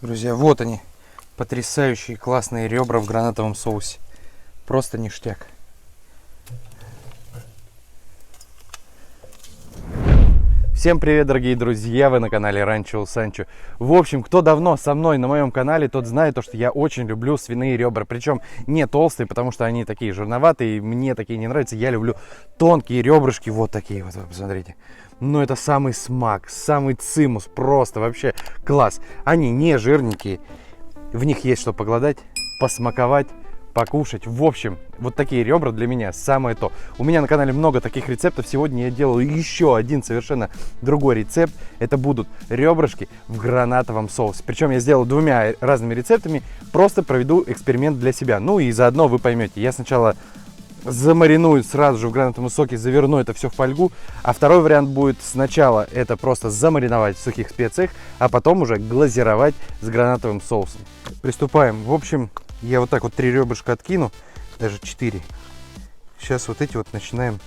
Друзья, вот они, потрясающие классные ребра в гранатовом соусе. Просто ништяк. Всем привет, дорогие друзья, вы на канале Ранчо у Санчо. В общем, кто давно со мной на моем канале, тот знает, что я очень люблю свиные ребра. Причем не толстые, потому что они такие жирноватые, и мне такие не нравятся. Я люблю тонкие ребрышки, вот такие вот, посмотрите. Но это самый смак, самый цимус, просто вообще класс. Они не жирненькие, в них есть что погладать, посмаковать, покушать. В общем, вот такие ребра для меня самое то. У меня на канале много таких рецептов. Сегодня я делаю еще один совершенно другой рецепт. Это будут ребрышки в гранатовом соусе. Причем я сделал двумя разными рецептами. Просто проведу эксперимент для себя. Ну и заодно вы поймете. Я сначала замариную сразу же в гранатовом соке, заверну это все в фольгу. А второй вариант будет сначала это просто замариновать в сухих специях, а потом уже глазировать с гранатовым соусом. Приступаем. В общем, я вот так вот 3 ребрышка откину, даже 4. Сейчас вот эти вот начинаем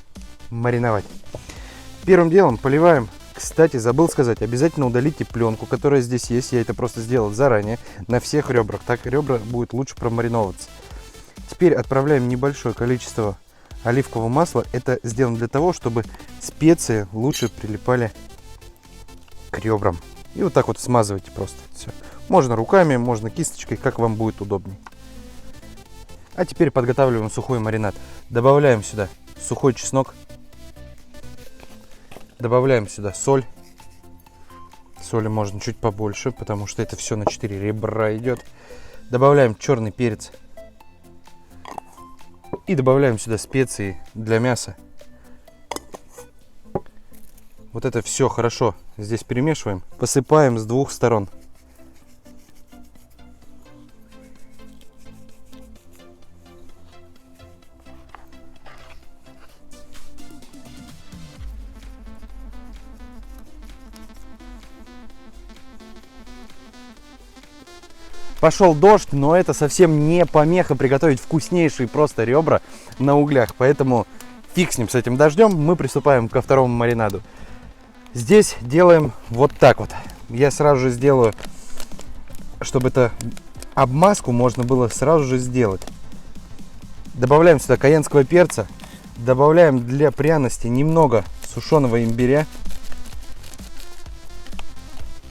мариновать. Первым делом поливаем. Кстати, забыл сказать, обязательно удалите пленку, которая здесь есть. Я это просто сделал заранее на всех ребрах. Так ребра будут лучше промариновываться. Теперь отправляем небольшое количество оливкового масла. Это сделано для того, чтобы специи лучше прилипали к ребрам. И вот так вот смазывайте просто. Все. Можно руками, можно кисточкой, как вам будет удобнее. А теперь подготавливаем сухой маринад. Добавляем сюда сухой чеснок. Добавляем сюда соль. Соли можно чуть побольше, потому что это все на 4 ребра идет. Добавляем черный перец. И добавляем сюда специи для мяса. Вот это все хорошо здесь перемешиваем. Посыпаем с двух сторон. Пошел дождь, но это совсем не помеха приготовить вкуснейшие просто ребра на углях. Поэтому фиг с ним, с этим дождем. Мы приступаем ко второму маринаду. Здесь делаем вот так вот. Я сразу же сделаю, чтобы это обмазку можно было сразу же сделать. Добавляем сюда каенского перца. Добавляем для пряности немного сушеного имбиря.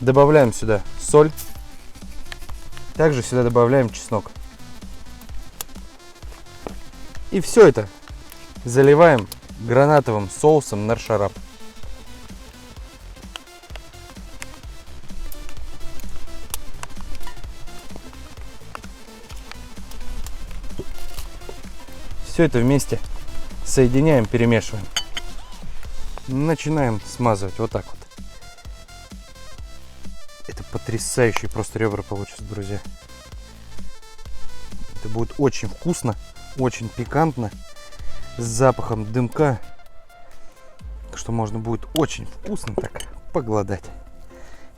Добавляем сюда соль. Также сюда добавляем чеснок. И все это заливаем гранатовым соусом нар-шарап. Все это вместе соединяем, перемешиваем. Начинаем смазывать вот так вот. Это потрясающие просто ребра получатся, друзья. Это будет очень вкусно, очень пикантно, с запахом дымка, что можно будет очень вкусно так погладать.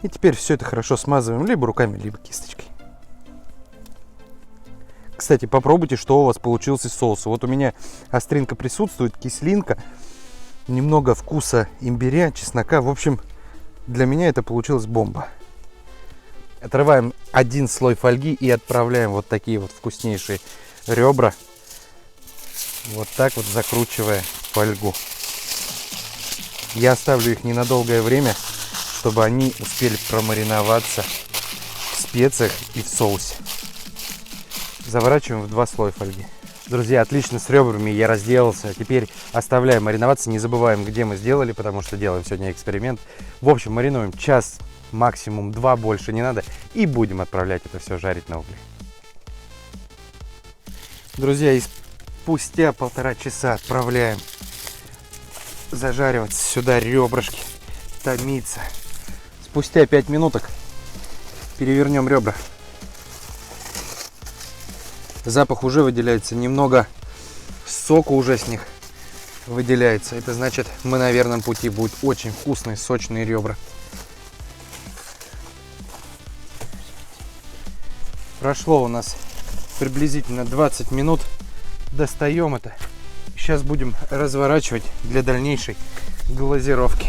И теперь все это хорошо смазываем либо руками, либо кисточкой. Кстати, попробуйте, что у вас получился из соуса. Вот у меня остринка присутствует, кислинка, немного вкуса имбиря, чеснока. В общем, для меня это получилась бомба. Отрываем один слой фольги и отправляем вот такие вот вкуснейшие ребра. Вот так вот закручивая фольгу. Я оставлю их ненадолгое время, чтобы они успели промариноваться в специях и в соусе. Заворачиваем в 2 слоя фольги. Друзья, отлично с ребрами я разделался. Теперь оставляем мариноваться. Не забываем, где мы сделали, потому что делаем сегодня эксперимент. В общем, маринуем час, максимум 2, больше не надо. И будем отправлять это все жарить на угле. Друзья, и спустя 1,5 часа отправляем зажариваться сюда ребрышки, томиться. Спустя 5 минуток перевернем ребра. Запах уже выделяется, немного сока уже с них выделяется. Это значит, мы на верном пути. Будут очень вкусные, сочные ребра. Прошло у нас приблизительно 20 минут. Достаем это. Сейчас будем разворачивать для дальнейшей глазировки.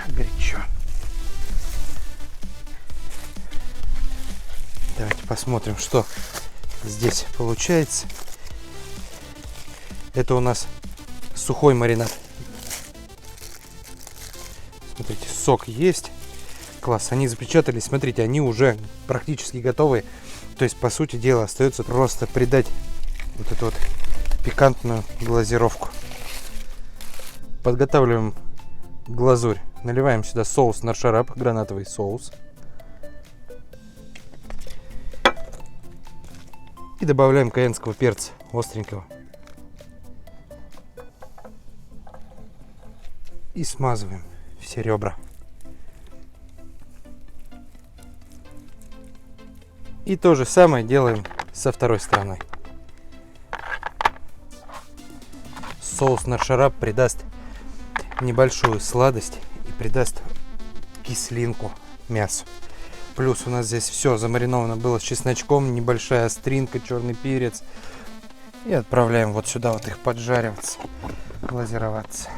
Горячо. посмотрим, что здесь получается. Это у нас сухой маринад. Смотрите, сок есть. Класс, они запечатались. Смотрите, они уже практически готовы. То есть, по сути дела, остается просто придать вот эту вот пикантную глазировку. Подготавливаем глазурь. Наливаем сюда соус наршарап, гранатовый соус. И добавляем каенского перца остренького. И смазываем все ребра. И то же самое делаем со второй стороной. Соус наршарап придаст небольшую сладость и придаст кислинку мясу. Плюс у нас здесь все замариновано было с чесночком, небольшая остринка, черный перец. И отправляем вот сюда вот их поджариваться, глазироваться.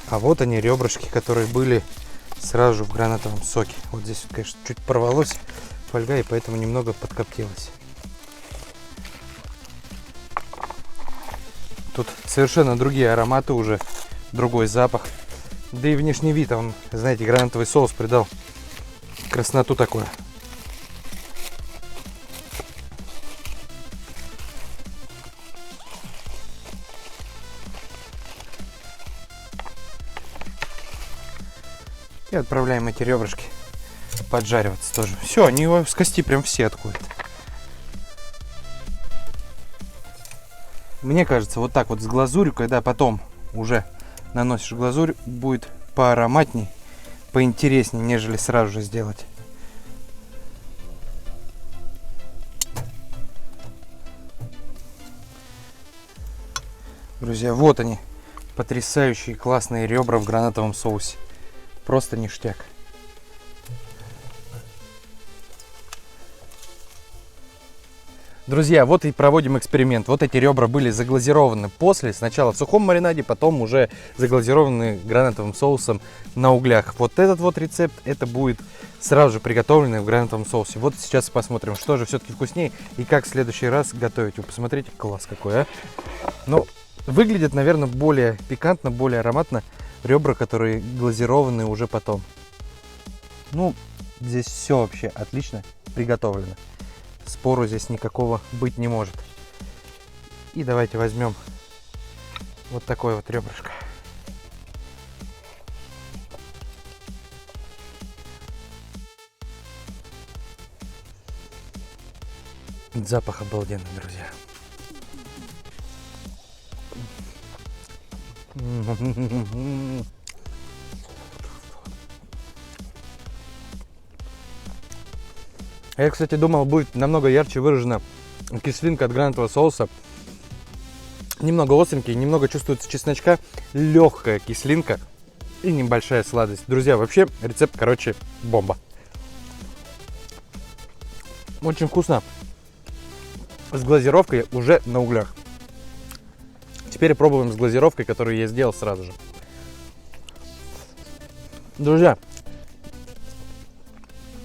А вот они, ребрышки, которые были сразу же в гранатовом соке. Вот здесь, конечно, чуть порвалось фольга, и поэтому немного подкоптилось. Тут совершенно другие ароматы уже, другой запах. Да и внешний вид, он, знаете, гранатовый соус придал красноту такую. И отправляем эти ребрышки поджариваться тоже. Все, они его с кости прям все отходят. Мне кажется, вот так вот с глазурью, когда потом уже наносишь глазурь, будет поароматней, поинтереснее, нежели сразу же сделать. Друзья, вот они, потрясающие классные ребра в гранатовом соусе. Просто ништяк. Друзья, вот и проводим эксперимент. Вот эти ребра были заглазированы после, сначала в сухом маринаде, потом уже заглазированы гранатовым соусом на углях. Вот этот вот рецепт, это будет сразу же приготовленный в гранатовом соусе. Вот сейчас посмотрим, что же все-таки вкуснее и как в следующий раз готовить. Вы посмотрите, класс какой, а! Ну, выглядит, наверное, более пикантно, более ароматно ребра, которые глазированы уже потом. Ну, здесь все вообще отлично приготовлено. Спору здесь никакого быть не может. И давайте возьмем вот такое вот ребрышко. Запах обалденный, друзья. Я, кстати, думал, будет намного ярче выражена кислинка от гранатового соуса. Немного остренький, немного чувствуется чесночка, легкая кислинка и небольшая сладость. Друзья, вообще рецепт, короче, бомба. Очень вкусно. С глазировкой уже на углях. Теперь пробуем с глазировкой, которую я сделал сразу же. Друзья,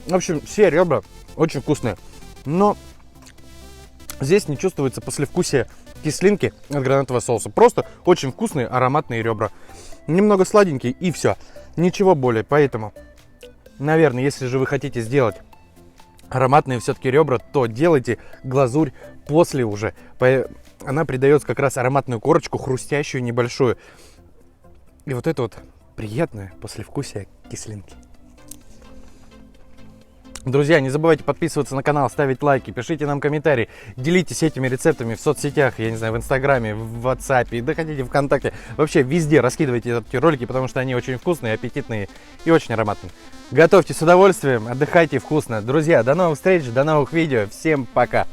в общем, все ребра очень вкусные, но здесь не чувствуется послевкусие кислинки от гранатового соуса. Просто очень вкусные ароматные ребра. Немного сладенькие и все. Ничего более. Поэтому, наверное, если же вы хотите сделать ароматные все-таки ребра, то делайте глазурь после уже. Она придает как раз ароматную корочку, хрустящую, небольшую. И вот это вот приятное послевкусие кислинки. Друзья, не забывайте подписываться на канал, ставить лайки, пишите нам комментарии, делитесь этими рецептами в соцсетях, я не знаю, в Инстаграме, в WhatsApp, да хотите ВКонтакте. Вообще везде раскидывайте эти ролики, потому что они очень вкусные, аппетитные и очень ароматные. Готовьте с удовольствием, отдыхайте вкусно. Друзья, до новых встреч, до новых видео. Всем пока!